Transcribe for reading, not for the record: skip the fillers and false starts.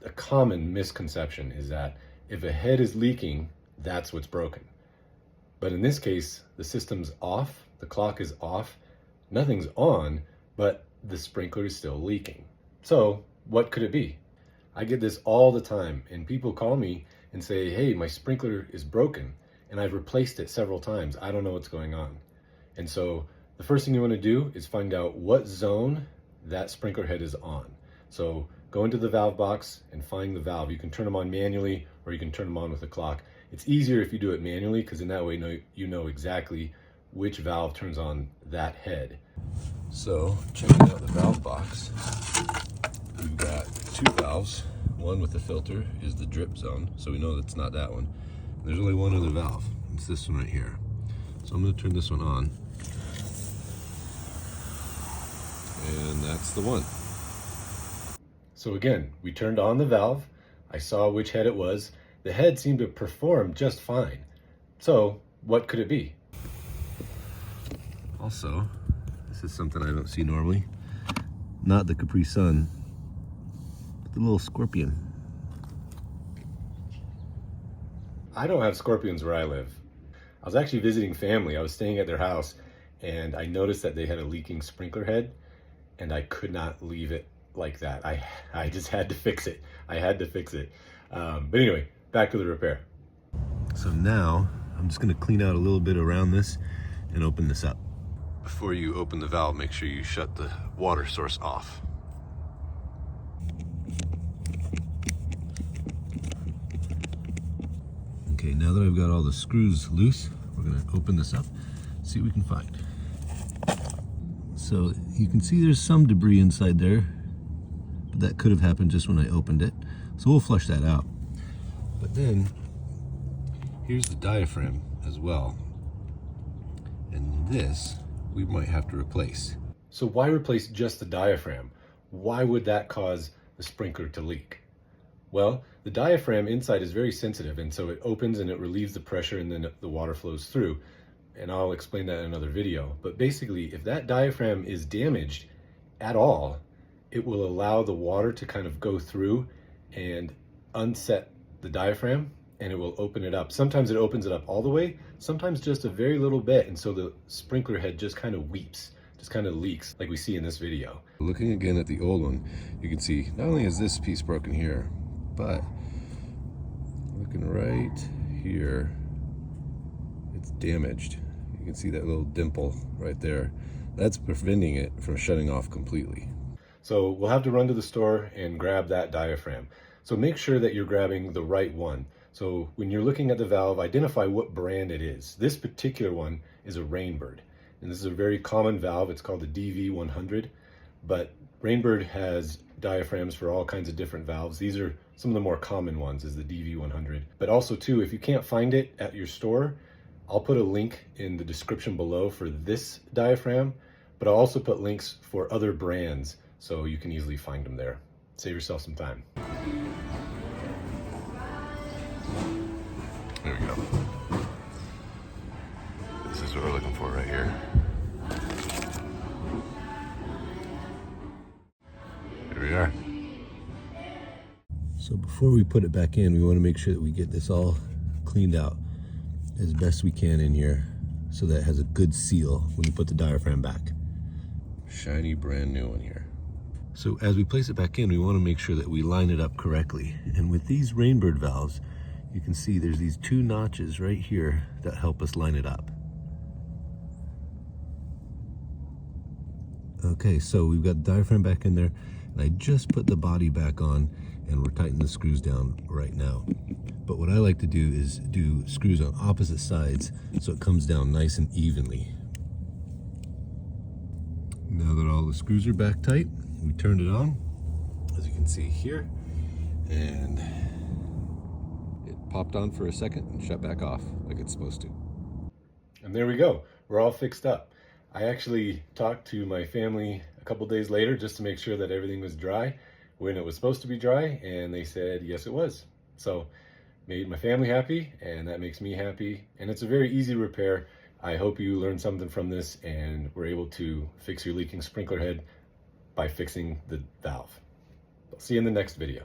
a common misconception is that if a head is leaking, that's what's broken. But in this case, the system's off, the clock is off, nothing's on, but the sprinkler is still leaking. So what could it be? I get this all the time, and people call me and say, hey, my sprinkler is broken and I've replaced it several times. I don't know what's going on. And so the first thing you want to do is find out what zone that sprinkler head is on. So go into the valve box and find the valve. You can turn them on manually or you can turn them on with a clock. It's easier if you do it manually, because in that way you know exactly which valve turns on that head. So checking out the valve box, we've got two valves. One with the filter is the drip zone, so we know that's not that one. There's only one other valve. It's this one right here. So I'm going to turn this one on. And that's the one. So again, we turned on the valve. I saw which head it was. The head seemed to perform just fine. So what could it be? Also, this is something I don't see normally. Not the Capri Sun, but the little scorpion. I don't have scorpions where I live. I was actually visiting family. I was staying at their house and I noticed that they had a leaking sprinkler head, and I could not leave it like that. I just had to fix it. I had to fix it. But anyway, back to the repair. So now I'm just gonna clean out a little bit around this and open this up. Before you open the valve, make sure you shut the water source off. Okay, now that I've got all the screws loose, we're gonna open this up, see what we can find. So you can see there's some debris inside there, but that could have happened just when I opened it. So we'll flush that out. But then here's the diaphragm as well. And this we might have to replace. So why replace just the diaphragm? Why would that cause the sprinkler to leak? Well, the diaphragm inside is very sensitive, and so it opens and it relieves the pressure, and then the water flows through. And I'll explain that in another video. But basically, if that diaphragm is damaged at all, it will allow the water to kind of go through and unset the diaphragm, and it will open it up. Sometimes it opens it up all the way, sometimes just a very little bit, and so the sprinkler head just kind of weeps, just kind of leaks, like we see in this video. Looking again at the old one, you can see not only is this piece broken here, but looking right here, it's damaged. You can see that little dimple right there. That's preventing it from shutting off completely. So we'll have to run to the store and grab that diaphragm. So make sure that you're grabbing the right one. So when you're looking at the valve, identify what brand it is. This particular one is a Rainbird, and this is a very common valve. It's called the DV100, but Rainbird has diaphragms for all kinds of different valves. These are some of the more common ones, is the DV100. But also too, if you can't find it at your store, I'll put a link in the description below for this diaphragm, but I'll also put links for other brands so you can easily find them there. Save yourself some time. There we go. This is what we're looking for right here. Here we are. So before we put it back in, we want to make sure that we get this all cleaned out as best we can in here so that it has a good seal when you put the diaphragm back. Shiny brand new one here. So as we place it back in, we want to make sure that we line it up correctly. And with these Rainbird valves, you can see there's these two notches right here that help us line it up. Okay, so we've got the diaphragm back in there, and I just put the body back on, and we're tightening the screws down right now. But what I like to do is do screws on opposite sides so it comes down nice and evenly. Now that all the screws are back tight, we turned it on, as you can see here, and it popped on for a second and shut back off like it's supposed to. And there we go, we're all fixed up. I actually talked to my family a couple days later just to make sure that everything was dry when it was supposed to be dry, and they said yes it was. So made my family happy, and that makes me happy, and it's a very easy repair. I hope you learned something from this and were able to fix your leaking sprinkler head by fixing the valve. I'll see you in the next video.